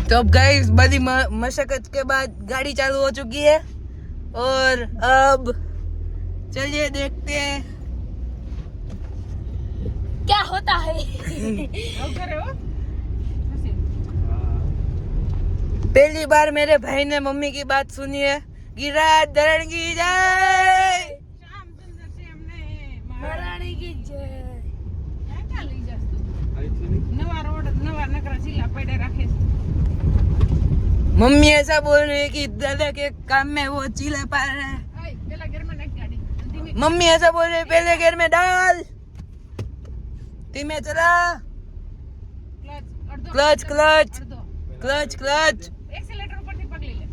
तो अब गाइस बड़ी मशक्कत के बाद गाड़ी चालू हो चुकी है और अब चलिए देखते हैं क्या होता है। पहली बार मेरे भाई ने मम्मी की बात सुनी है। गिरिराज धरण की जय, महारानी की जय। मम्मी ऐसा बोल रही है कि दादा के काम में वो चीला पा रहे हैं। मम्मी ऐसा बोल रही है पहले गियर में डाल, धीमे चला, clutch clutch clutch clutch. Accelerator ऊपर થી પકડી લે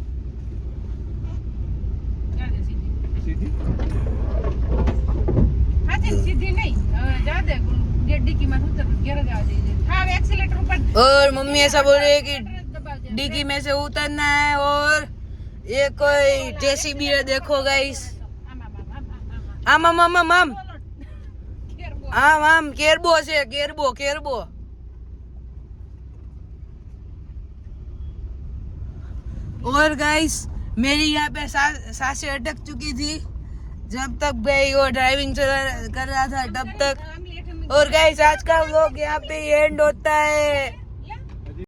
सीधी नहीं जा दे डिक्की में उतर गिर जा दे। हाँ एक्सीलेटर ऊपर। और मम्मी ऐसा बोल रही है कि डिक्की में से उतरना है और ये कोई जेसीबी है, देखो गाइस। आम आम आम आम आम आम आम केरबो से केरबो केरबो। और गाइस मेरी यहाँ पे सांसें अटक चुकी थी जब तक भाई वो ड्राइविंग कर रहा था तब तक। और गाइस आज का व्लॉग यहाँ पे एंड होता है।